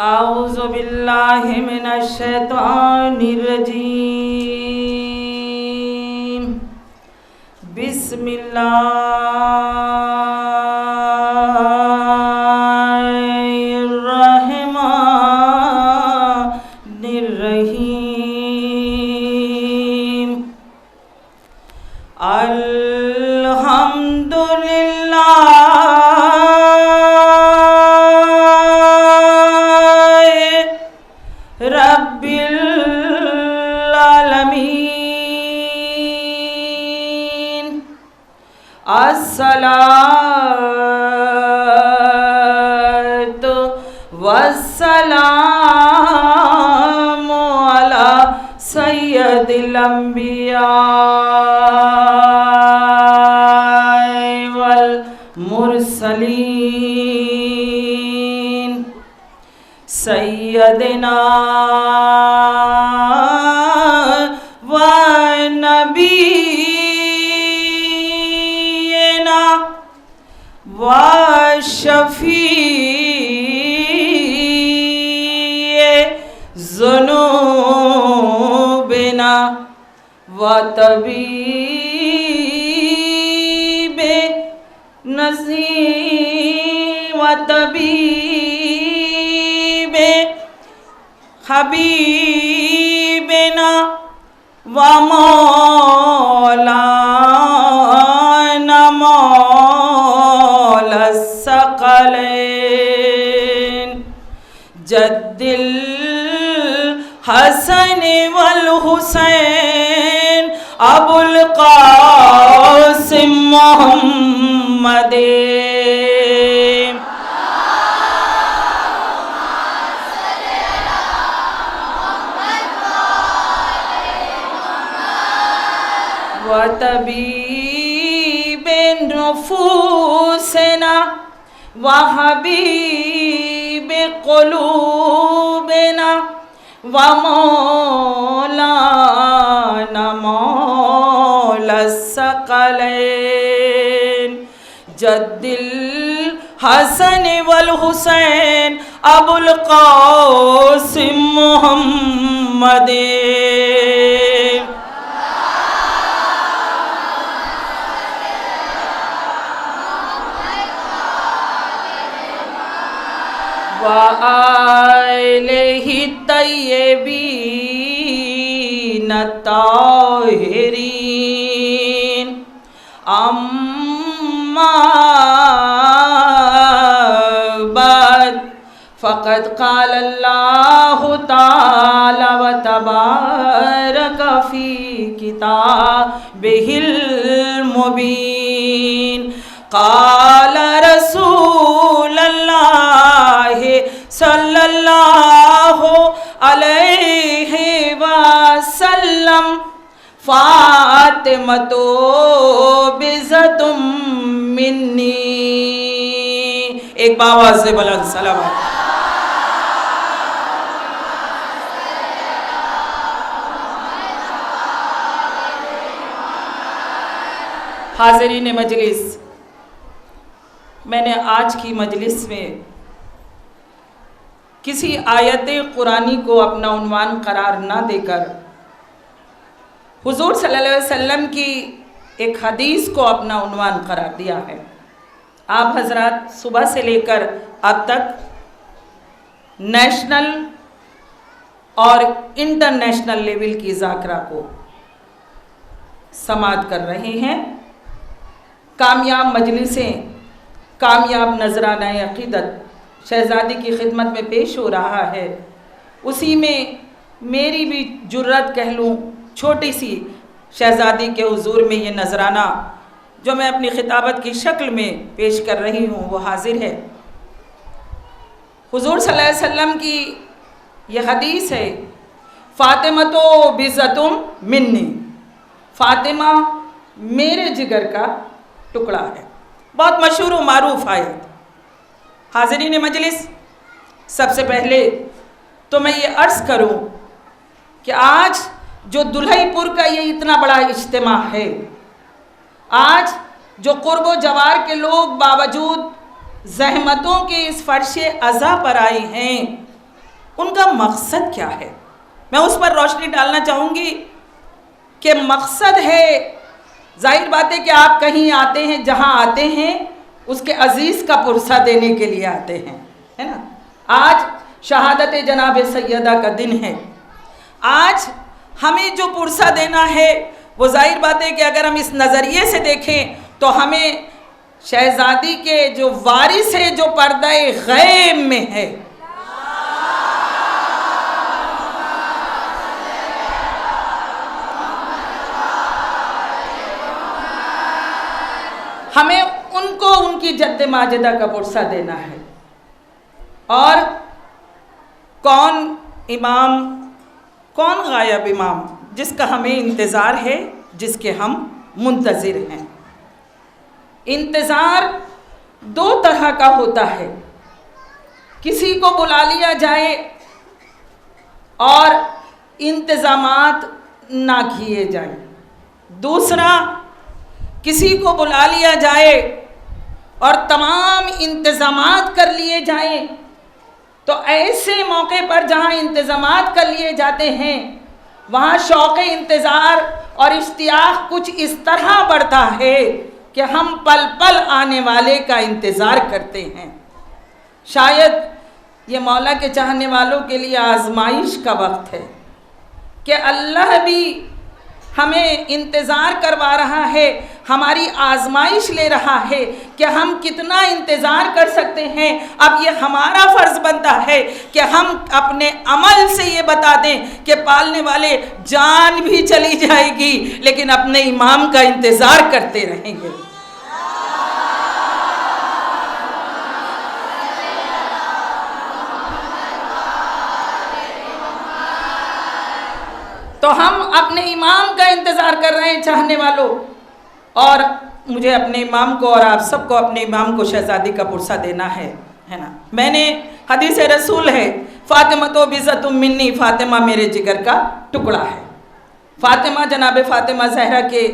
اعوذ باللہ من الشیطان الرجیم بسم اللہ الرحمن الرحیم رب العالمین الصلاۃ والسلام علی سید الانبیاء والمرسلین سیدنا و نبینا و شفیع ذنوبنا و طبیب نظیم و طبیب حبیبنا و مولانا مولا الثقلین جد الحسن والحسین ابو القاسم محمد وطبیب نفوسنا وحبیب قلوبنا ومولانا مولا الثقلین جد الحسن والحسین ابو القاسم محمد وآلہ الطیبین الطاہرین اما بعد فقد قال اللہ تعالی وتبارک فی کتابہ المبین قال رسول اللہ صلی اللہ علیہ وسلم فاطمۃ بضعۃ منی ایک باواز سے بلند سلام حاضرین مجلس، میں نے آج کی مجلس میں کسی آیت قرآنی کو اپنا عنوان قرار نہ دے کر حضور صلی اللہ علیہ وسلم کی ایک حدیث کو اپنا عنوان قرار دیا ہے۔ آپ حضرات صبح سے لے کر اب تک نیشنل اور انٹرنیشنل لیول کی ذاکرہ کو سماعت کر رہے ہیں۔ کامیاب مجلسیں، کامیاب نذرانہ عقیدت شہزادی کی خدمت میں پیش ہو رہا ہے۔ اسی میں میری بھی جرت کہہ لوں، چھوٹی سی شہزادی کے حضور میں یہ نذرانہ جو میں اپنی خطابت کی شکل میں پیش کر رہی ہوں وہ حاضر ہے۔ حضور صلی اللہ علیہ وسلم کی یہ حدیث ہے، فاطمۃ بضعۃ منی، فاطمہ میرے جگر کا ٹکڑا ہے۔ بہت مشہور و معروف آیت۔ حاضرین مجلس، سب سے پہلے تو میں یہ عرض کروں کہ آج جو دلہی پور کا یہ اتنا بڑا اجتماع ہے، آج جو قرب و جوار کے لوگ باوجود زحمتوں کے اس فرش عزا پر آئے ہیں، ان کا مقصد کیا ہے؟ میں اس پر روشنی ڈالنا چاہوں گی کہ مقصد ہے، ظاہر بات ہے کہ آپ کہیں آتے ہیں، جہاں آتے ہیں اس کے عزیز کا پرسہ دینے کے لیے آتے ہیں، ہے نا؟ آج شہادت جناب سیدہ کا دن ہے، آج ہمیں جو پرسہ دینا ہے وہ ظاہر بات ہے کہ اگر ہم اس نظریے سے دیکھیں تو ہمیں شہزادی کے جو وارث ہے جو پردہ غیب میں ہے، ہمیں ان کو ان کی جد ماجدہ کا پرسہ دینا ہے۔ اور کون امام، کون غائب امام جس کا ہمیں انتظار ہے، جس کے ہم منتظر ہیں؟ انتظار دو طرح کا ہوتا ہے، کسی کو بلا لیا جائے اور انتظامات نہ کیے جائیں، دوسرا کسی کو بلا لیا جائے اور تمام انتظامات کر لیے جائیں۔ تو ایسے موقع پر جہاں انتظامات کر لیے جاتے ہیں وہاں شوق انتظار اور اشتیاق کچھ اس طرح بڑھتا ہے کہ ہم پل پل آنے والے کا انتظار کرتے ہیں۔ شاید یہ مولا کے چاہنے والوں کے لیے آزمائش کا وقت ہے کہ اللہ بھی ہمیں انتظار کروا رہا ہے، ہماری آزمائش لے رہا ہے کہ ہم کتنا انتظار کر سکتے ہیں۔ اب یہ ہمارا فرض بنتا ہے کہ ہم اپنے عمل سے یہ بتا دیں کہ پالنے والے جان بھی چلی جائے گی لیکن اپنے امام کا انتظار کرتے رہیں گے۔ تو ہم اپنے امام کا انتظار کر رہے ہیں چاہنے والوں، اور مجھے اپنے امام کو اور آپ سب کو اپنے امام کو شہزادی کا پرسہ دینا ہے نا؟ میں نے حدیث رسول ہے فاطمہ تو بزۃ منی، فاطمہ میرے جگر کا ٹکڑا ہے۔ فاطمہ جناب فاطمہ زہرا کے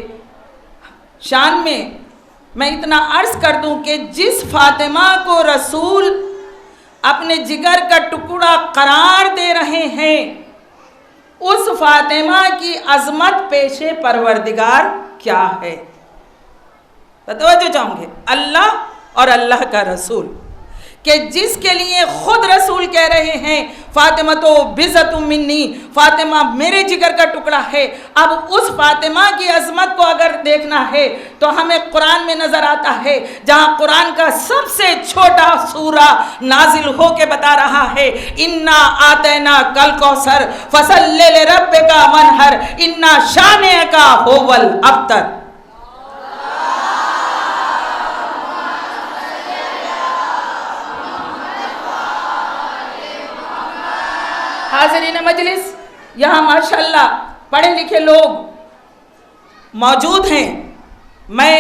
شان میں اتنا عرض کر دوں کہ جس فاطمہ کو رسول اپنے جگر کا ٹکڑا قرار دے رہے ہیں اس فاطمہ کی عظمت پیش پروردگار کیا ہے؟ توجہ چاہوں گے، اللہ اور اللہ کا رسول، کہ جس کے لیے خود رسول کہہ رہے ہیں فاطمہ تو بزۃ منی، فاطمہ میرے جگر کا ٹکڑا ہے۔ اب اس فاطمہ کی عظمت کو اگر دیکھنا ہے تو ہمیں قرآن میں نظر آتا ہے جہاں قرآن کا سب سے چھوٹا سورہ نازل ہو کے بتا رہا ہے انا آتینا کل کوثر فصلی لربک وانحر انا شانئک ھو الابتر۔ حاضرین مجلس، یہاں ماشاءاللہ پڑھے لکھے لوگ موجود ہیں۔ میں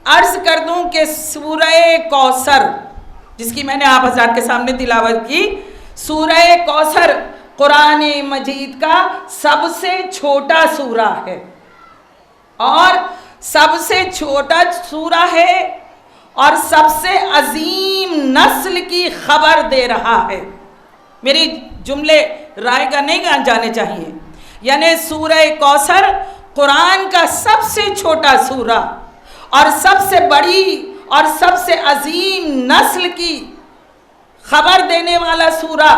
عرض کر دوں کہ سورہ کوثر جس کی میں نے آپ حضرات کے سامنے تلاوت کی، سورہ کوثر قرآن مجید کا سب سے چھوٹا سورہ ہے اور سب سے چھوٹا سورہ ہے اور سب سے عظیم نسل کی خبر دے رہا ہے۔ میری جملے رائے کا نہیں جانے چاہیے، یعنی سورہ کوثر قرآن کا سب سے چھوٹا سورہ اور سب سے بڑی اور سب سے عظیم نسل کی خبر دینے والا سورہ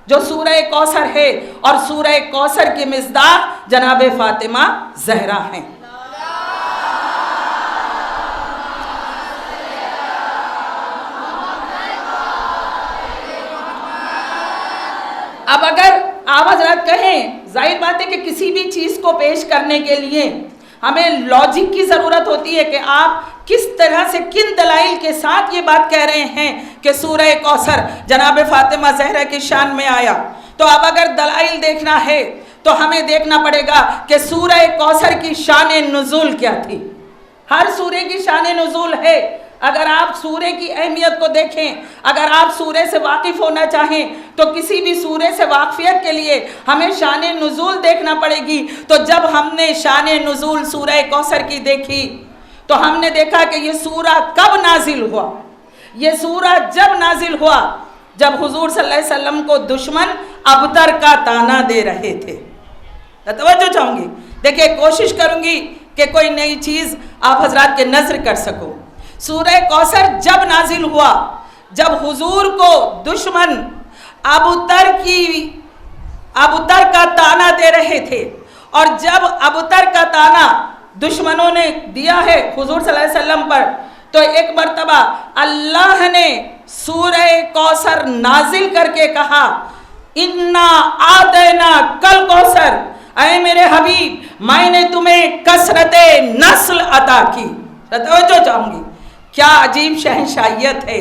جو سورہ کوثر ہے، اور سورہ کوثر کی مصداق جناب فاطمہ زہرا ہیں۔ اب اگر آپ حضرات کہیں، ظاہر بات ہے کہ کسی بھی چیز کو پیش کرنے کے لیے ہمیں لاجک کی ضرورت ہوتی ہے کہ آپ کس طرح سے کن دلائل کے ساتھ یہ بات کہہ رہے ہیں کہ سورہ کوثر جناب فاطمہ زہرا کی شان میں آیا۔ تو اب اگر دلائل دیکھنا ہے تو ہمیں دیکھنا پڑے گا کہ سورہ کوثر کی شان نزول کیا تھی۔ ہر سورے کی شان نزول ہے۔ اگر آپ سورے کی اہمیت کو دیکھیں، اگر آپ سورے سے واقف ہونا چاہیں تو کسی بھی سورے سے واقفیت کے لیے ہمیں شان نزول دیکھنا پڑے گی۔ تو جب ہم نے شان نزول سورہ کوثر کی دیکھی تو ہم نے دیکھا کہ یہ سورہ کب نازل ہوا۔ یہ سورہ جب نازل ہوا جب حضور صلی اللہ علیہ وسلم کو دشمن ابتر کا تانا دے رہے تھے. توجہ چاہوں گی, دیکھیں کوشش کروں گی کہ کوئی نئی چیز آپ حضرات کے نظر کر سکو. سورہ کوثر جب نازل ہوا, جب حضور کو دشمن ابتر کا تانا دے رہے تھے, اور جب ابتر کا تانا دشمنوں نے دیا ہے حضور صلی اللہ علیہ وسلم پر, تو ایک مرتبہ اللہ نے سورہ کوثر نازل کر کے کہا انا آتینا کل کوثر, اے میرے حبیب میں نے تمہیں کثرت نسل عطا کی. توجہ چاہوں گی, کیا عجیب شہنشاہیت ہے,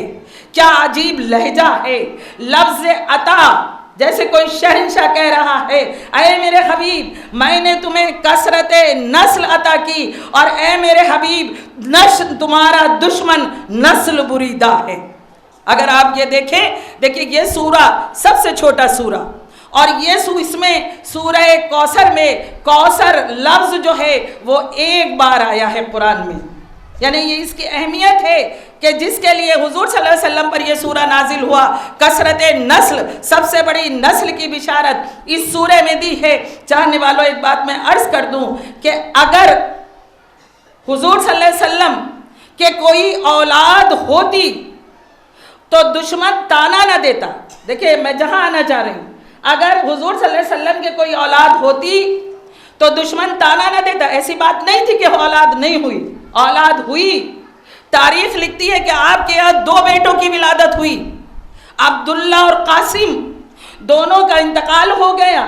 کیا عجیب لہجہ ہے. لفظ عطا جیسے کوئی شہنشاہ کہہ رہا ہے, اے میرے حبیب میں نے تمہیں کثرت نسل عطا کی, اور اے میرے حبیب تمہارا دشمن نسل بریدہ ہے. اگر آپ یہ دیکھیں یہ سورہ سب سے چھوٹا سورہ, اور یہ اس میں سورہ کوثر میں کوثر لفظ جو ہے وہ ایک بار آیا ہے قرآن میں. یعنی یہ اس کی اہمیت ہے کہ جس کے لیے حضور صلی اللہ علیہ وسلم پر یہ سورہ نازل ہوا, کثرت نسل, سب سے بڑی نسل کی بشارت اس سورہ میں دی ہے. چاہنے والوں ایک بات میں عرض کر دوں کہ اگر حضور صلی اللہ علیہ وسلم کے کوئی اولاد ہوتی تو دشمن تانا نہ دیتا. دیکھیں میں جہاں آنا چاہ رہی ہوں, اگر حضور صلی اللہ علیہ وسلم کے کوئی اولاد ہوتی تو دشمن تانا نہ دیتا. ایسی بات نہیں تھی کہ اولاد نہیں ہوئی, اولاد ہوئی. تاریخ لکھتی ہے کہ آپ کے یہاں 2 بیٹوں کی ولادت ہوئی, عبداللہ اور قاسم, دونوں کا انتقال ہو گیا.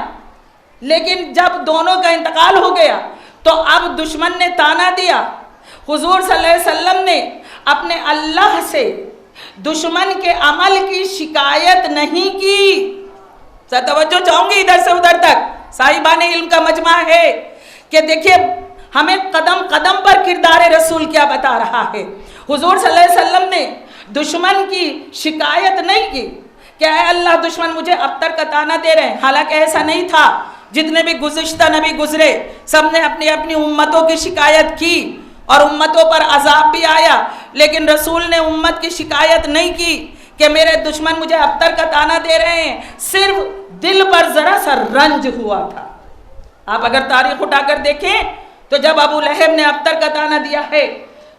لیکن جب دونوں کا انتقال ہو گیا تو اب دشمن نے تانا دیا. حضور صلی اللہ علیہ وسلم نے اپنے اللہ سے دشمن کے عمل کی شکایت نہیں کی. توجہ چاہوں گی ادھر سے ادھر تک, صاحبان علم کا مجمع ہے کہ دیکھیں ہمیں قدم قدم پر کردار رسول کیا بتا رہا ہے. حضور صلی اللہ علیہ وسلم نے دشمن کی شکایت نہیں کی کہ اے اللہ دشمن مجھے ابتر کا تانا دے رہے ہیں. حالانکہ ایسا نہیں تھا. جتنے بھی گزشتہ نبی گزرے سب نے اپنی اپنی امتوں کی شکایت کی, اور امتوں پر عذاب بھی آیا, لیکن رسول نے امت کی شکایت نہیں کی کہ میرے دشمن مجھے ابتر کا تانا دے رہے ہیں. صرف دل پر ذرا سا رنج ہوا تھا. آپ اگر تاریخ اٹھا کر دیکھیں تو جب ابو لہب نے ابتر کا تانا دیا ہے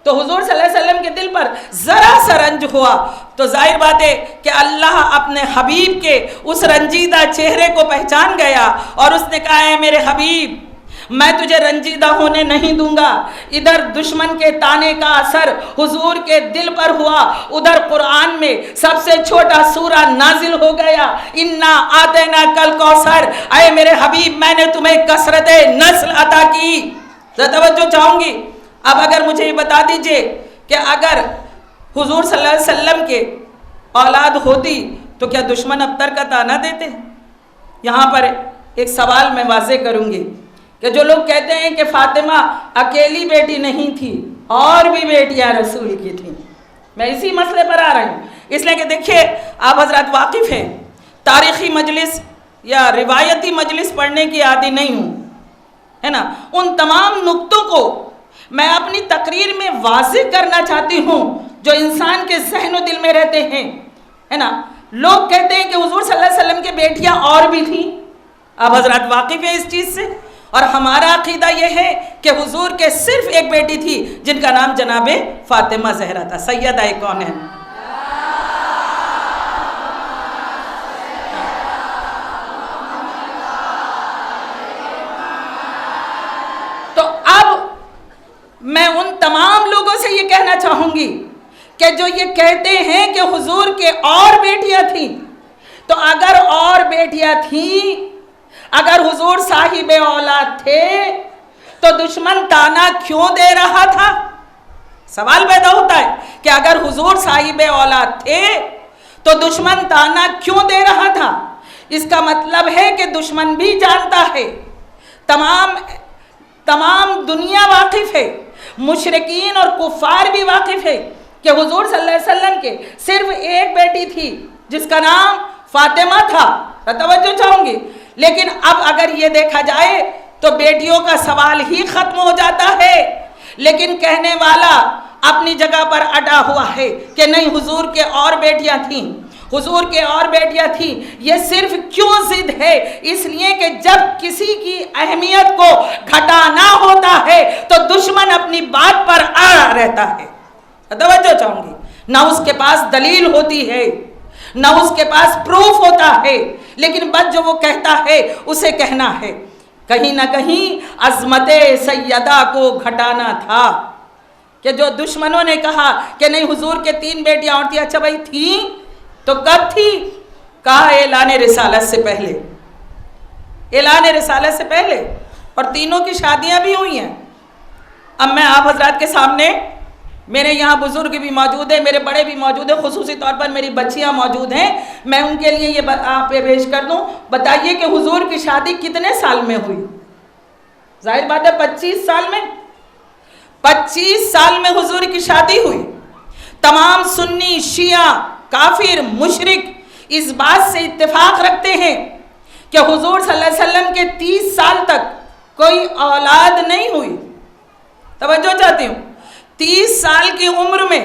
تو حضور صلی اللہ علیہ وسلم کے دل پر ذرا سا رنج ہوا. تو ظاہر بات ہے کہ اللہ اپنے حبیب کے اس رنجیدہ چہرے کو پہچان گیا, اور اس نے کہا ہے میرے حبیب میں تجھے رنجیدہ ہونے نہیں دوں گا. ادھر دشمن کے تانے کا اثر حضور کے دل پر ہوا, ادھر قرآن میں سب سے چھوٹا سورہ نازل ہو گیا, انا آتینا کل کوثر, اے میرے حبیب میں نے تمہیں کثرت نسل عطا کی. توجہ چاہوں گی. اب اگر مجھے یہ بتا دیجئے کہ اگر حضور صلی اللہ علیہ وسلم کے اولاد ہوتی تو کیا دشمن ابتر کا تانا دیتے؟ یہاں پر ایک سوال میں واضح کروں گی کہ جو لوگ کہتے ہیں کہ فاطمہ اکیلی بیٹی نہیں تھی, اور بھی بیٹیاں رسول کی تھیں. میں اسی مسئلے پر آ رہی ہوں اس لیے کہ دیکھیے آپ حضرات واقف ہیں, تاریخی مجلس یا روایتی مجلس پڑھنے کی عادی نہیں ہوں, ہے نا. ان تمام نقطوں کو میں اپنی تقریر میں واضح کرنا چاہتی ہوں جو انسان کے ذہن و دل میں رہتے ہیں, ہے نا. لوگ کہتے ہیں کہ حضور صلی اللہ علیہ وسلم کی بیٹیاں اور بھی تھیں. آپ حضرات واقف ہیں اس چیز سے, اور ہمارا عقیدہ یہ ہے کہ حضور کے صرف ایک بیٹی تھی جن کا نام جناب فاطمہ زہرا تھا, سیدہ کونین. تو اب میں ان تمام لوگوں سے یہ کہنا چاہوں گی کہ جو یہ کہتے ہیں کہ حضور کے اور بیٹیاں تھیں, تو اگر اور بیٹیاں تھیں, اگر حضور صاحب اولاد تھے تو دشمن تانا کیوں دے رہا تھا؟ سوال پیدا ہوتا ہے کہ اگر حضور صاحب اولاد تھے تو دشمن تانا کیوں دے رہا تھا؟ اس کا مطلب ہے کہ دشمن بھی جانتا ہے, تمام دنیا واقف ہے, مشرکین اور کفار بھی واقف ہے کہ حضور صلی اللہ علیہ وسلم کے صرف ایک بیٹی تھی جس کا نام فاطمہ تھا. توجہ چاہوں گی. لیکن اب اگر یہ دیکھا جائے تو بیٹیوں کا سوال ہی ختم ہو جاتا ہے, لیکن کہنے والا اپنی جگہ پر اٹا ہوا ہے کہ نہیں حضور کے اور بیٹیاں تھیں. حضور کے اور بیٹیاں تھیں. یہ صرف کیوں ضد ہے؟ اس لیے کہ جب کسی کی اہمیت کو گھٹانا ہوتا ہے تو دشمن اپنی بات پر آڑا رہتا ہے. توجہ چاہوں گی. نہ اس کے پاس دلیل ہوتی ہے, نہ اس کے پاس پروف ہوتا ہے, لیکن بس جو وہ کہتا ہے اسے کہنا ہے. کہیں نہ کہیں عظمت سیدہ کو گھٹانا تھا کہ جو دشمنوں نے کہا کہ نہیں حضور کے 3 بیٹیاں اور تھیں. اچھا بھائی تھیں تو کب تھی؟ کہا اعلان رسالت سے پہلے, اعلان رسالت سے پہلے, اور تینوں کی شادیاں بھی ہوئی ہیں. اب میں آپ حضرات کے سامنے, میرے یہاں بزرگ بھی موجود ہیں, میرے بڑے بھی موجود ہیں, خصوصی طور پر میری بچیاں موجود ہیں, میں ان کے لیے یہ آپ پہ پیش کر دوں. بتائیے کہ حضور کی شادی کتنے سال میں ہوئی؟ ظاہر بات ہے 25 سال میں. 25 سال میں حضور کی شادی ہوئی. تمام سنی, شیعہ, کافر, مشرک اس بات سے اتفاق رکھتے ہیں کہ حضور صلی اللہ علیہ وسلم کے 30 سال تک کوئی اولاد نہیں ہوئی. توجہ چاہتی ہوں, 30 سال کی عمر میں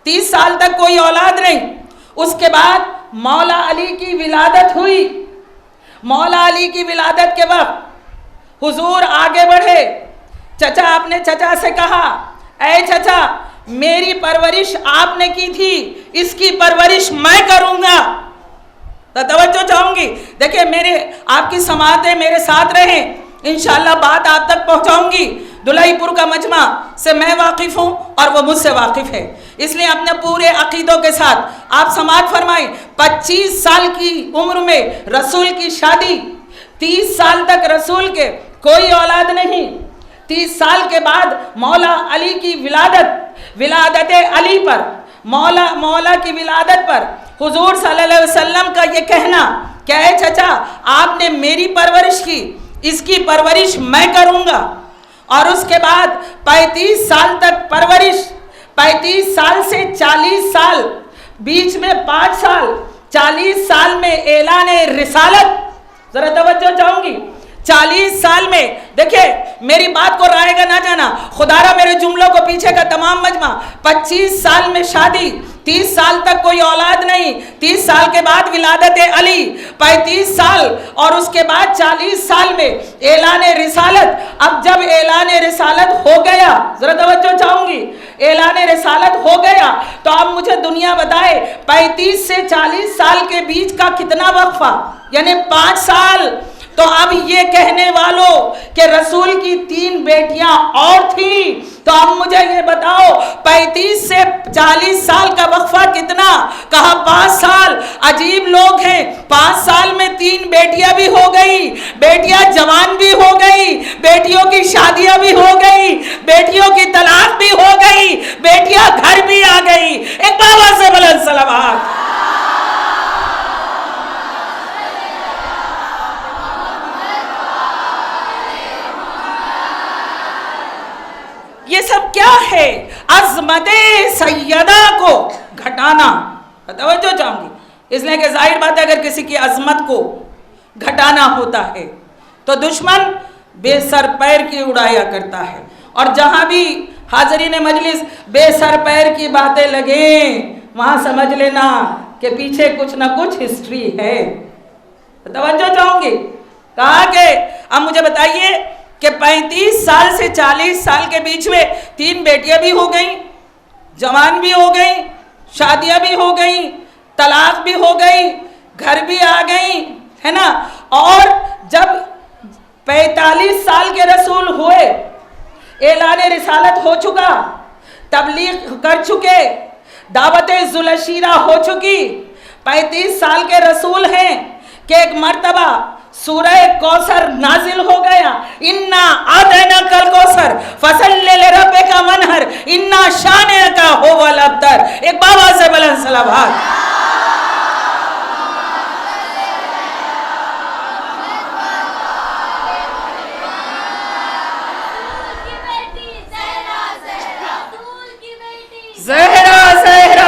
30 سال تک کوئی اولاد نہیں. اس کے بعد مولا علی کی ولادت ہوئی. مولا علی کی ولادت کے وقت حضور آگے بڑھے. چچا, آپ نے چچا سے کہا اے چچا میری پرورش آپ نے کی تھی, اس کی پرورش میں کروں گا. تو توجہ چاہوں گی. دیکھیں میرے آپ کی سماعتیں میرے ساتھ رہیں, انشاءاللہ بات آپ تک پہنچاؤں گی. دلہی پور کا مجمع سے میں واقف ہوں اور وہ مجھ سے واقف ہے, اس لیے اپنے پورے عقیدوں کے ساتھ آپ سماعت فرمائیں. 25 سال کی عمر میں رسول کی شادی, 30 سال تک رسول کے کوئی اولاد نہیں. 30 سال کے بعد مولا علی کی ولادت علی پر, مولا کی ولادت پر حضور صلی اللہ علیہ وسلم کا یہ کہنا کہ اے چچا آپ نے میری پرورش کی, اس کی پرورش میں کروں گا. اور اس کے بعد 35 سال تک پرورش, 35 سال سے 40 سال, بیچ میں 5 سال, 40 سال میں اعلان رسالت. ذرا توجہ چاہوں گی. 40 سال میں دیکھیں میری بات کو رائے گا نہ جانا, خدارا میرے جملوں کو پیچھے کا تمام مجمع. 25 سال میں شادی, 30 سال تک کوئی اولاد نہیں, 30 سال کے بعد ولادت علی, 35 سال اور اس کے بعد 40 سال میں اعلان رسالت. اب جب اعلان رسالت ہو گیا, ذرا توجہ چاہوں گی, اعلان رسالت ہو گیا تو اب مجھے دنیا بتائے 35 سے 40 سال کے بیچ کا کتنا وقفہ, یعنی 5 سال. تو اب یہ کہنے والوں کہ رسول کی 3 بیٹیاں اور تھیں, تو اب مجھے یہ بتاؤ 35 سے 40 سال کا وقفہ کتنا؟ کہا 5 سال. عجیب لوگ ہیں, 5 سال میں 3 بیٹیاں بھی ہو گئی, بیٹیاں جوان بھی ہو گئی, بیٹیوں کی شادیاں بھی ہو گئی, بیٹیوں کی طلاق بھی ہو گئی, بیٹیاں گھر بھی آ گئی. ایک بابا سے بلند سلامات. یہ سب کیا ہے؟ عظمت سیدہ کو گھٹانا. توجہ چاہوں گی, اس لیے کہ ظاہر بات ہے اگر کسی کی عظمت کو گھٹانا ہوتا ہے تو دشمن بے سر پیر کی اڑایا کرتا ہے. اور جہاں بھی حاضرین مجلس بے سر پیر کی باتیں لگیں وہاں سمجھ لینا کہ پیچھے کچھ نہ کچھ ہسٹری ہے. توجہ چاہوں گی. کہا کہ اب مجھے بتائیے کہ 35 سال سے 40 سال کے بیچ میں 3 بیٹیاں بھی ہو گئیں, جوان بھی ہو گئیں, شادیاں بھی ہو گئیں, طلاق بھی ہو گئی, گھر بھی آ گئیں, ہے نا. اور جب 45 سال کے رسول ہوئے, اعلان رسالت ہو چکا, تبلیغ کر چکے, دعوت ذوالعشیرہ ہو چکی, 35 سال کے رسول ہیں کہ ایک مرتبہ سورہ کوثر نازل ہو گیا. انا اعطیناک الکوثر فصلی لربک وانحر انا شانئک ھو الابتر. ایک بابا سے بلند سلامات. زہرا زہرا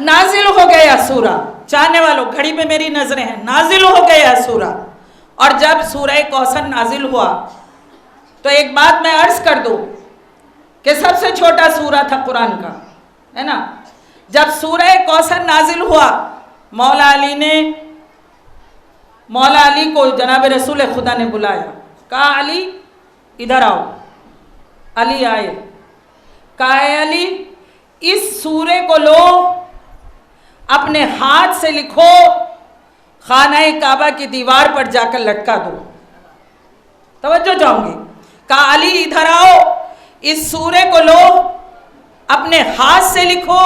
نازل ہو گیا سورہ. چاہنے والوں گھڑی پہ میری نظریں ہیں. نازل ہو گیا سورہ. اور جب سورہ کوثر نازل ہوا تو ایک بات میں عرض کر دوں کہ سب سے چھوٹا سورہ تھا قرآن کا، ہے نا. جب سورہ کوثر نازل ہوا مولا علی کو جناب رسول خدا نے بلایا. کہا علی ادھر آؤ. علی آئے. کہا اے علی اس سورے کو لو، اپنے ہاتھ سے لکھو، خانہ کعبہ کی دیوار پر جا کر لٹکا دو. توجہ چاہوں گی. کہا علی ادھر آؤ، اس سورے کو لو، اپنے ہاتھ سے لکھو،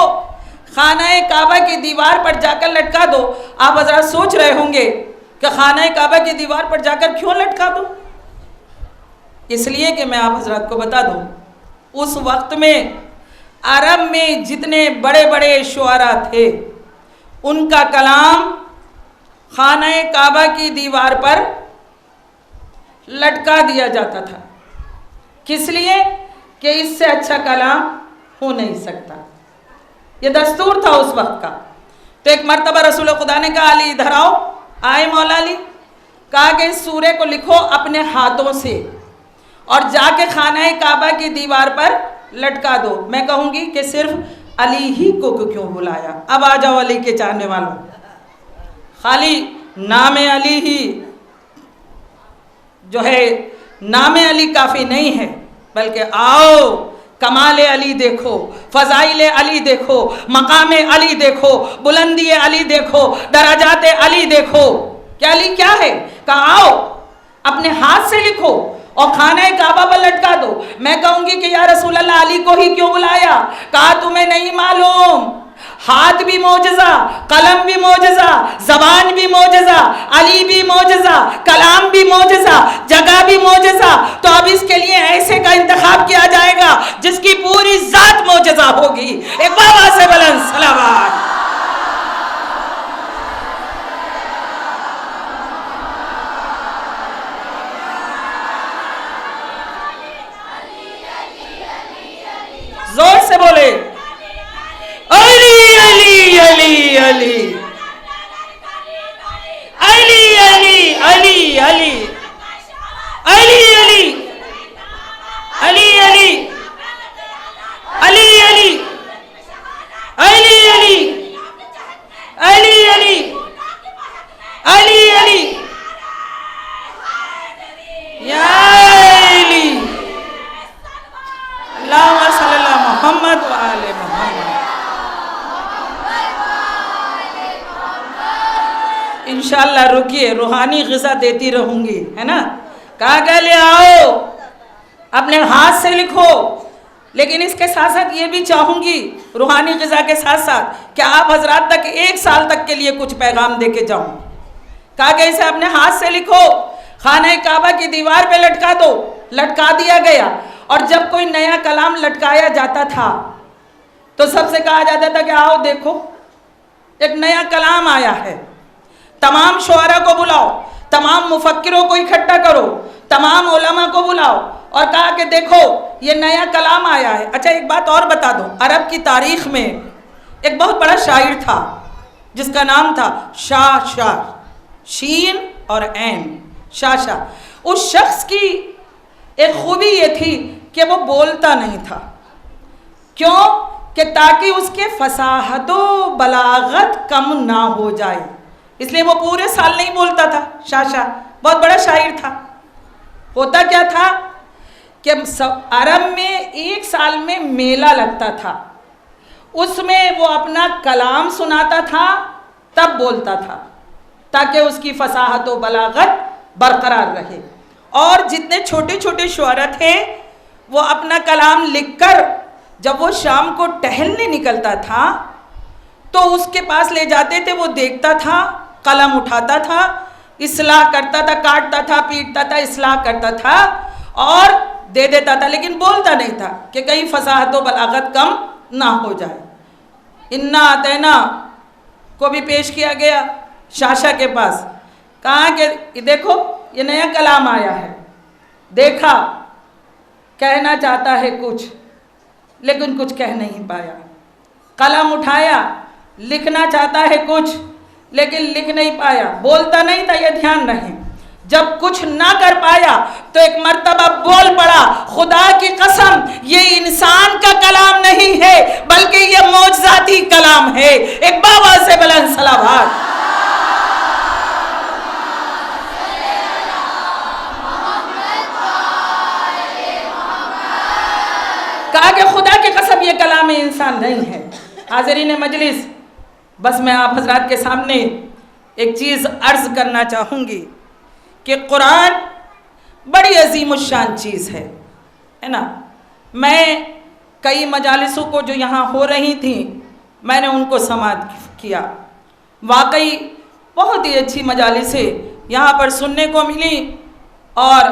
خانہ کعبہ کی دیوار پر جا کر لٹکا دو. آپ حضرات سوچ رہے ہوں گے کہ خانہ کعبہ کی دیوار پر جا کر کیوں لٹکا دو؟ اس لیے کہ میں آپ حضرات کو بتا دوں، اس وقت میں عرب میں جتنے بڑے بڑے شعراء تھے ان کا کلام خانہ کعبہ کی دیوار پر لٹکا دیا جاتا تھا. کس لیے؟ کہ اس سے اچھا کلام ہو نہیں سکتا. یہ دستور تھا اس وقت کا. تو ایک مرتبہ رسول خدا نے کہا علی ادھر آؤ. آئے مولا علی. کہا کہ اس سورے کو لکھو اپنے ہاتھوں سے اور جا کے خانہ کعبہ کی دیوار پر لٹکا دو. میں کہوں گی کہ صرف علی ہی کو کیوں بلایا؟ اب آ جاؤ علی کے چاہنے والوں. خالی نام علی ہی جو ہے نام علی کافی نہیں ہے، بلکہ آؤ کمال علی دیکھو، فضائل علی دیکھو، مقام علی دیکھو، بلندی علی دیکھو، درجات علی دیکھو. کہ علی کیا ہے؟ کہا آؤ اپنے ہاتھ سے لکھو اور خانہ کعبہ پر لٹکا دو. میں کہوں گی کہ یا رسول اللہ علی کو ہی کیوں بلایا؟ کہا تمہیں نہیں معلوم، ہاتھ بھی معجزہ، قلم بھی معجزہ، زبان بھی معجزہ، علی بھی معجزہ، کلام بھی معجزہ، جگہ بھی معجزہ. تو اب اس کے لیے ایسے کا انتخاب کیا جائے گا جس کی پوری ذات معجزہ ہوگی. ایک بابا سے بلند صلوات. زور سے بولے علی علی علی علی علی علی علی علی علی علی علی علی علی علی علی علی علی علی علی یا علی اللہم صلی اللہ محمد و آل محمد. انشاءاللہ رکیے، روحانی غذا دیتی رہوں گی، ہے نا. کہا کہ لے آؤ اپنے ہاتھ سے لکھو. لیکن اس کے ساتھ ساتھ یہ بھی چاہوں گی روحانی غذا کے ساتھ ساتھ کہ آپ حضرات تک 1 سال تک کے لیے کچھ پیغام دے کے جاؤں. کہا کہ اسے اپنے ہاتھ سے لکھو، خانہ کعبہ کی دیوار پہ لٹکا دو. لٹکا دیا گیا. اور جب کوئی نیا کلام لٹکایا جاتا تھا تو سب سے کہا جاتا تھا کہ آؤ دیکھو ایک نیا کلام آیا ہے. تمام شعراء کو بلاؤ، تمام مفکروں کو اکٹھا کرو، تمام علماء کو بلاؤ اور کہا کہ دیکھو یہ نیا کلام آیا ہے. اچھا ایک بات اور بتا دو، عرب کی تاریخ میں ایک بہت بڑا شاعر تھا جس کا نام تھا شاشا، شین اور عین، شاشا. اس شخص کی ایک خوبی یہ تھی کہ وہ بولتا نہیں تھا. کیوں؟ کہ تاکہ اس کے فصاحت و بلاغت کم نہ ہو جائے، اس لیے وہ پورے سال نہیں بولتا تھا. شاشا بہت بڑا شاعر تھا. ہوتا کیا تھا کہ عرب میں 1 سال میں میلہ لگتا تھا، اس میں وہ اپنا کلام سناتا تھا تب بولتا تھا تاکہ اس کی فصاحت و بلاغت برقرار رہے. اور جتنے چھوٹے چھوٹے شعراء تھے وہ اپنا کلام لکھ کر جب وہ شام کو ٹہلنے نکلتا تھا تو اس کے پاس لے جاتے تھے. وہ دیکھتا تھا، قلم اٹھاتا تھا، اصلاح کرتا تھا، کاٹتا تھا، پیٹتا تھا، اصلاح کرتا تھا اور دے دیتا تھا، لیکن بولتا نہیں تھا کہ کہیں فصاحت و بلاغت کم نہ ہو جائے. انا اتینا کو بھی پیش کیا گیا شاشا کے پاس. کہا کہ دیکھو یہ نیا کلام آیا ہے. دیکھا، کہنا چاہتا ہے کچھ لیکن کچھ کہہ نہیں پایا. قلم اٹھایا لکھنا چاہتا ہے کچھ لیکن لکھ نہیں پایا، بولتا نہیں تھا، یہ دھیان رہے، جب کچھ نہ کر پایا تو ایک مرتبہ بول پڑا، خدا کی قسم یہ انسان کا کلام نہیں ہے بلکہ یہ معجزاتی کلام ہے۔ ایک بابا سے بلند صلوات۔ کہا کہ خدا کی قسم یہ کلام انسان نہیں ہے۔ حاضرین مجلس، بس میں آپ حضرات کے سامنے ایک چیز عرض کرنا چاہوں گی کہ قرآن بڑی عظیم الشان چیز ہے نا۔ میں کئی مجالسوں کو جو یہاں ہو رہی تھیں میں نے ان کو سماعت کیا، واقعی بہت ہی اچھی مجالسیں یہاں پر سننے کو ملی، اور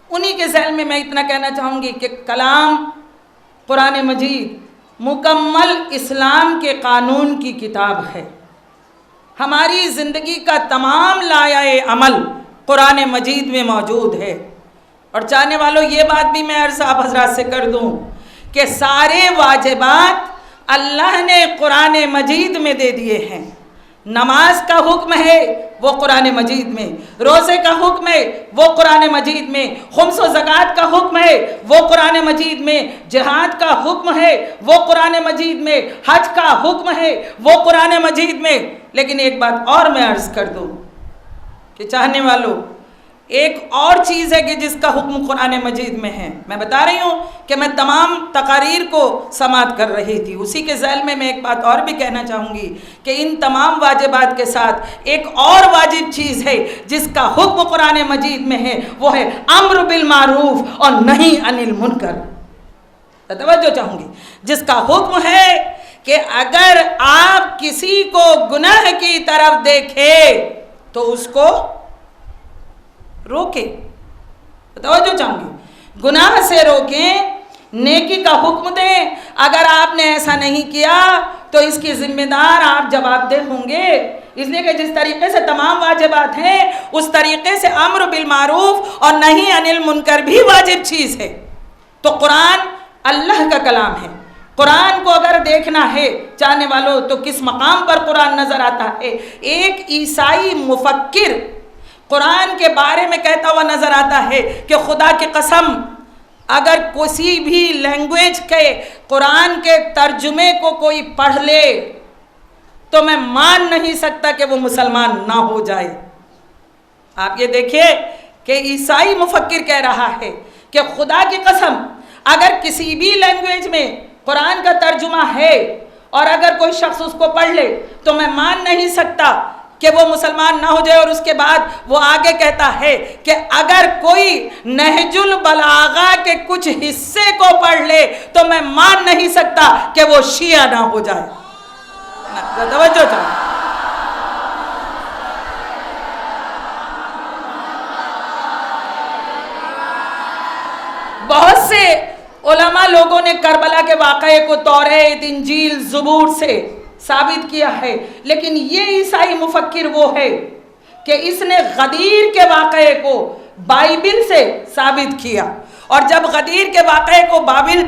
انہی کے ذیل میں میں اتنا کہنا چاہوں گی کہ کلام قرآن مجید مکمل اسلام کے قانون کی کتاب ہے۔ ہماری زندگی کا تمام لائحہ عمل قرآن مجید میں موجود ہے، اور چاہنے والوں یہ بات بھی میں عرض آپ حضرات سے کر دوں کہ سارے واجبات اللہ نے قرآن مجید میں دے دیے ہیں۔ نماز کا حکم ہے وہ قرآن مجید میں، روزے کا حکم ہے وہ قرآن مجید میں، خمس و زکوٰۃ کا حکم ہے وہ قرآن مجید میں، جہاد کا حکم ہے وہ قرآن مجید میں، حج کا حکم ہے وہ قرآن مجید میں۔ لیکن ایک بات اور میں عرض کر دوں کہ چاہنے والوں، ایک اور چیز ہے کہ جس کا حکم قرآن مجید میں ہے۔ میں بتا رہی ہوں کہ میں تمام تقاریر کو سماعت کر رہی تھی، اسی کے ذیل میں ایک بات اور بھی کہنا چاہوں گی کہ ان تمام واجبات کے ساتھ ایک اور واجب چیز ہے جس کا حکم قرآن مجید میں ہے، وہ ہے امر بالمعروف اور نہی عن المنکر۔ توجہ چاہوں گی، جس کا حکم ہے کہ اگر آپ کسی کو گناہ کی طرف دیکھیں تو اس کو روکیں۔ توجہ چاہوں گی، گناہ سے روکیں، نیکی کا حکم دیں۔ اگر آپ نے ایسا نہیں کیا تو اس کی ذمہ دار آپ جواب دہ ہوں گے، اس لیے کہ جس طریقے سے تمام واجبات ہیں اس طریقے سے امر بالمعروف اور نہی عن المنکر بھی واجب چیز ہے۔ تو قرآن اللہ کا کلام ہے، قرآن کو اگر دیکھنا ہے چاہنے والوں تو کس مقام پر قرآن نظر آتا ہے؟ ایک عیسائی مفکر قرآن کے بارے میں کہتا ہوا نظر آتا ہے کہ خدا کی قسم اگر کسی بھی لینگویج کے قرآن کے ترجمے کو کوئی پڑھ لے تو میں مان نہیں سکتا کہ وہ مسلمان نہ ہو جائے۔ آپ یہ دیکھیے کہ عیسائی مفکر کہہ رہا ہے کہ خدا کی قسم اگر کسی بھی لینگویج میں قرآن کا ترجمہ ہے اور اگر کوئی شخص اس کو پڑھ لے تو میں مان نہیں سکتا کہ وہ مسلمان نہ ہو جائے۔ اور اس کے بعد وہ آگے کہتا ہے کہ اگر کوئی نہج البلاغہ کے کچھ حصے کو پڑھ لے تو میں مان نہیں سکتا کہ وہ شیعہ نہ ہو جائے۔ توجہ چاہیے، بہت سے علماء لوگوں نے کربلا کے واقعے کو توریت، انجیل، زبور سے ثابت کیا ہے، لیکن یہ عیسائی مفکر وہ ہے کہ اس نے غدیر کے واقعے کو بائبل سے ثابت کیا، اور جب غدیر کے واقعے کو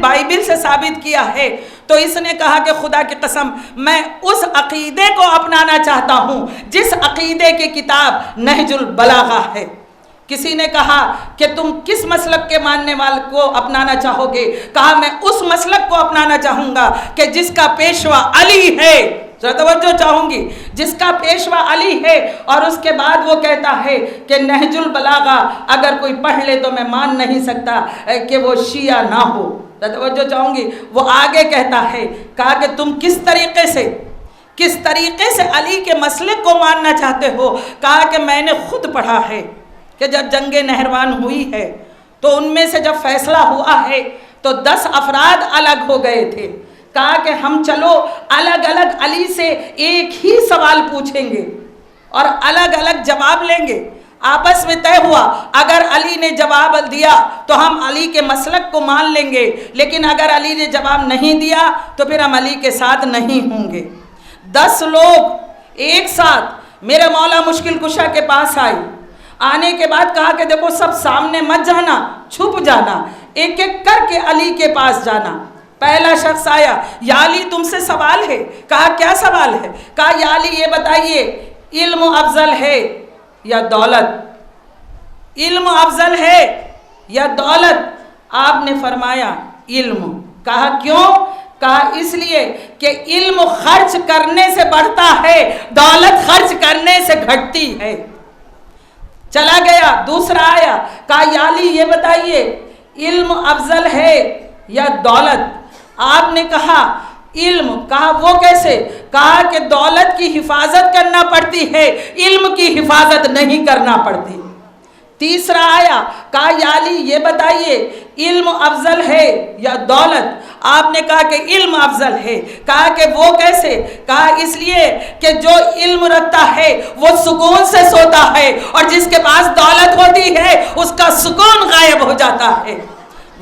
بائبل سے ثابت کیا ہے تو اس نے کہا کہ خدا کی قسم میں اس عقیدے کو اپنانا چاہتا ہوں جس عقیدے کی کتاب نہج البلاغہ ہے۔ کسی نے کہا کہ تم کس مسلک کے ماننے والے کو اپنانا چاہو گے؟ کہا میں اس مسلک کو اپنانا چاہوں گا کہ جس کا پیشوا علی ہے۔ توجہ چاہوں گی، جس کا پیشوا علی ہے، اور اس کے بعد وہ کہتا ہے کہ نہج البلاغہ اگر کوئی پڑھ لے تو میں مان نہیں سکتا کہ وہ شیعہ نہ ہو۔ توجہ چاہوں گی، وہ آگے کہتا ہے، کہا کہ تم کس طریقے سے علی کے مسلک کو ماننا چاہتے ہو؟ کہا کہ میں نے خود پڑھا ہے کہ جب جنگ نہروان ہوئی ہے تو ان میں سے جب فیصلہ ہوا ہے تو 10 افراد الگ ہو گئے تھے۔ کہا کہ ہم چلو الگ الگ علی سے ایک ہی سوال پوچھیں گے اور الگ الگ جواب لیں گے۔ آپس میں طے ہوا اگر علی نے جواب دیا تو ہم علی کے مسلک کو مان لیں گے، لیکن اگر علی نے جواب نہیں دیا تو پھر ہم علی کے ساتھ نہیں ہوں گے۔ 10 لوگ ایک ساتھ میرے مولا مشکل کشا کے پاس آئے، آنے کے بعد کہا کہ دیکھو سب سامنے مت جانا، چھپ جانا، ایک ایک کر کے علی کے پاس جانا۔ پہلا شخص آیا، یا علی تم سے سوال ہے. کہا کیا سوال ہے؟ کہا یا علی یہ بتائیے علم افضل ہے یا دولت؟ علم افضل ہے یا دولت؟ آپ نے فرمایا علم. کہا کیوں؟ کہا اس لیے کہ علم خرچ کرنے سے بڑھتا ہے، دولت خرچ کرنے سے گھٹتی ہے. چلا گیا. دوسرا آیا، کہا یا علی یہ بتائیے علم افضل ہے یا دولت؟ آپ نے کہا علم. کہا وہ کیسے؟ کہا کہ دولت کی حفاظت کرنا پڑتی ہے، علم کی حفاظت نہیں کرنا پڑتی. تیسرا آیا، کہا یا علی یہ بتائیے علم افضل ہے یا دولت؟ آپ نے کہا کہ علم افضل ہے. کہا کہ وہ کیسے؟ کہا اس لیے کہ جو علم رکھتا ہے وہ سکون سے سوتا ہے، اور جس کے پاس دولت ہوتی ہے اس کا سکون غائب ہو جاتا ہے.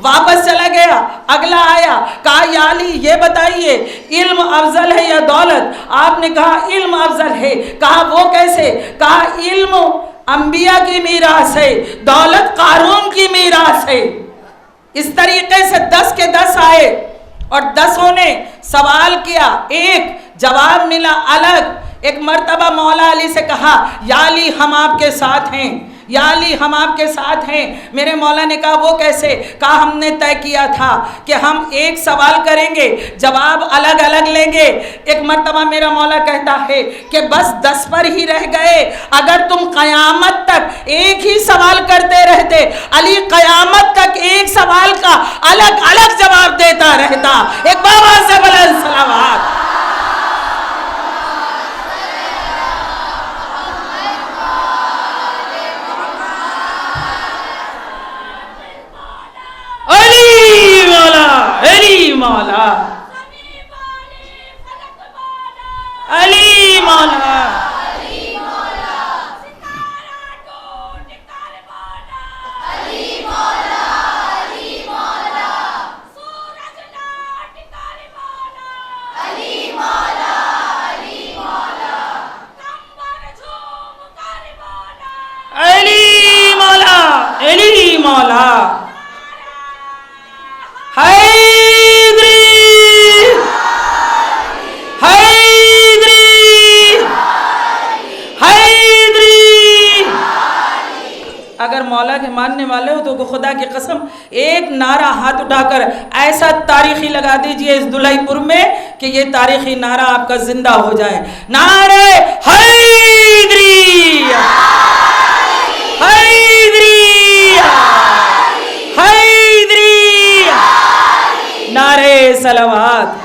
واپس چلا گیا. اگلا آیا، کہا یا علی یہ بتائیے علم افضل ہے یا دولت؟ آپ نے کہا علم افضل ہے. کہا وہ کیسے؟ کہا علم انبیاء کی میراث ہے، دولت قارون کی میراث ہے. اس طریقے سے 10 کے 10 آئے اور 10 نے سوال کیا، ایک جواب ملا الگ. ایک مرتبہ مولا علی سے کہا یا علی ہم آپ کے ساتھ ہیں، یا علی ہم آپ کے ساتھ ہیں. میرے مولا نے کہا وہ کیسے؟ کہا ہم نے طے کیا تھا کہ ہم ایک سوال کریں گے، جواب الگ الگ لیں گے. ایک مرتبہ میرا مولا کہتا ہے کہ بس 10 پر ہی رہ گئے، اگر تم قیامت تک ایک ہی سوال کرتے رہتے، علی قیامت تک ایک سوال کا الگ الگ جواب دیتا رہتا. ایک بابا سے بلند صلوات. علی مولا، علی مولا. علی مولا، علی مولا. اگر مولا کے ماننے والے ہو تو خدا کی قسم ایک نعرہ ہاتھ اٹھا کر ایسا تاریخی لگا دیجئے اس دلائی پور میں کہ یہ تاریخی نعرہ آپ کا زندہ ہو جائے. نعرہ حیدری، حیدری، حیدری، نعرہ صلوات.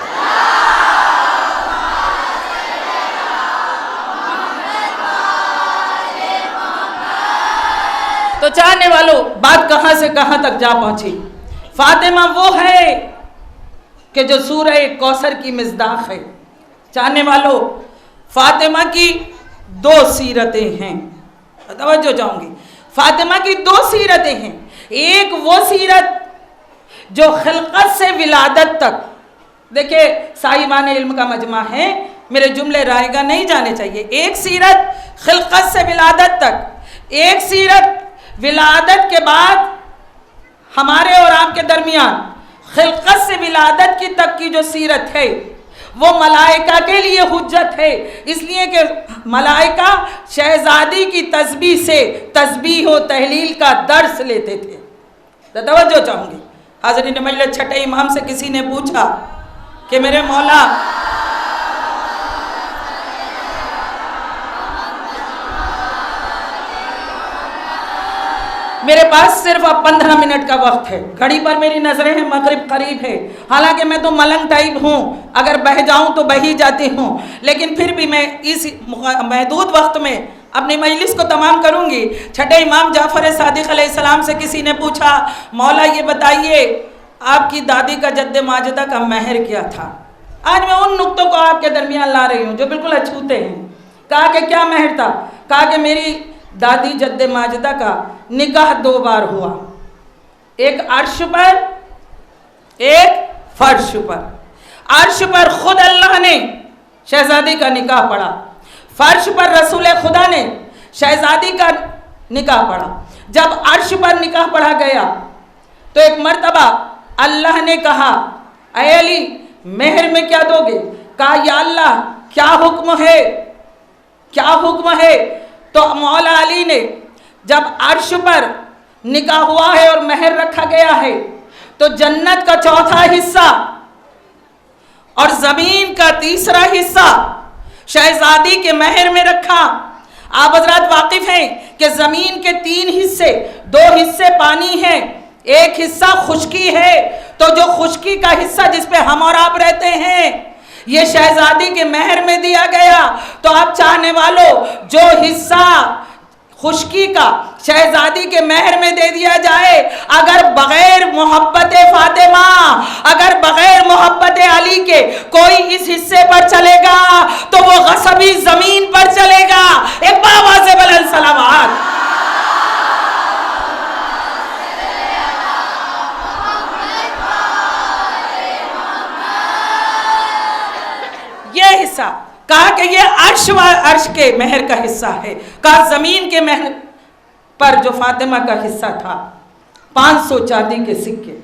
تو چاہنے والوں بات کہاں سے کہاں تک جا پہنچی. فاطمہ وہ ہے کہ جو سورہ کوثر کی مصداق ہے. چاہنے والوں فاطمہ کی 2 سیرتیں ہیں، توجہ چاہوں گی. فاطمہ کی 2 سیرتیں ہیں. ایک وہ سیرت جو خلقت سے ولادت تک، دیکھیں صاحبان علم کا مجمع ہے، میرے جملے رائگاں نہیں جانے چاہیے. ایک سیرت خلقت سے ولادت تک، ایک سیرت ولادت کے بعد ہمارے اور آپ کے درمیان خلقت سے ولادت کی تک کی جو سیرت ہے وہ ملائکہ کے لیے حجت ہے. اس لیے کہ ملائکہ شہزادی کی تسبیح سے تسبیح و تحلیل کا درس لیتے تھے. توجہ چاہوں گی. حاضرین مجلس، چھٹے امام سے کسی نے پوچھا کہ میرے مولا میرے پاس صرف اب 15 منٹ کا وقت ہے، گھڑی پر میری نظریں ہیں، مغرب قریب ہے، حالانکہ میں تو ملنگ ٹائپ ہوں، اگر بہ جاؤں تو بہی جاتی ہوں، لیکن پھر بھی میں اس محدود وقت میں اپنی مجلس کو تمام کروں گی. چھٹے امام جعفر صادق علیہ السلام سے کسی نے پوچھا مولا یہ بتائیے آپ کی دادی کا جد ماجدہ کا مہر کیا تھا. آج میں ان نقطوں کو آپ کے درمیان لا رہی ہوں جو بالکل اچھوتے ہیں. کہا کہ کیا مہر تھا؟ کہا کہ میری دادی جد ماجدہ کا نکاح 2 بار ہوا، ایک عرش پر ایک فرش پر. عرش پر خود اللہ نے شہزادی کا نکاح پڑھا، فرش پر رسول خدا نے شہزادی کا نکاح پڑھا. جب عرش پر نکاح پڑھا گیا تو ایک مرتبہ اللہ نے کہا اے علی مہر میں کیا دو گے؟ کہا یا اللہ کیا حکم ہے، کیا حکم ہے؟ تو مولا علی نے جب عرش پر نکاح ہوا ہے اور مہر رکھا گیا ہے تو جنت کا چوتھا حصہ اور زمین کا تیسرا حصہ شہزادی کے مہر میں رکھا۔ آپ حضرات واقف ہیں کہ زمین کے 3 حصے، 2 حصے پانی ہیں، ایک حصہ خشکی ہے، تو جو خشکی کا حصہ جس پہ ہم اور آپ رہتے ہیں یہ شہزادی کے مہر میں دیا گیا۔ تو آپ چاہنے والوں جو حصہ خشکی کا شہزادی کے مہر میں دے دیا جائے، اگر بغیر محبت فاطمہ، اگر بغیر محبت علی کے کوئی اس حصے پر چلے گا تو وہ غصبی زمین پر چلے گا۔ ایک بابا سے بلند سلامات۔ یہ حصہ کہا کہ یہ عرش کے مہر کا حصہ ہے، کہا زمین کے مہر پر جو فاطمہ کا حصہ تھا 500 چاندی کے سکے۔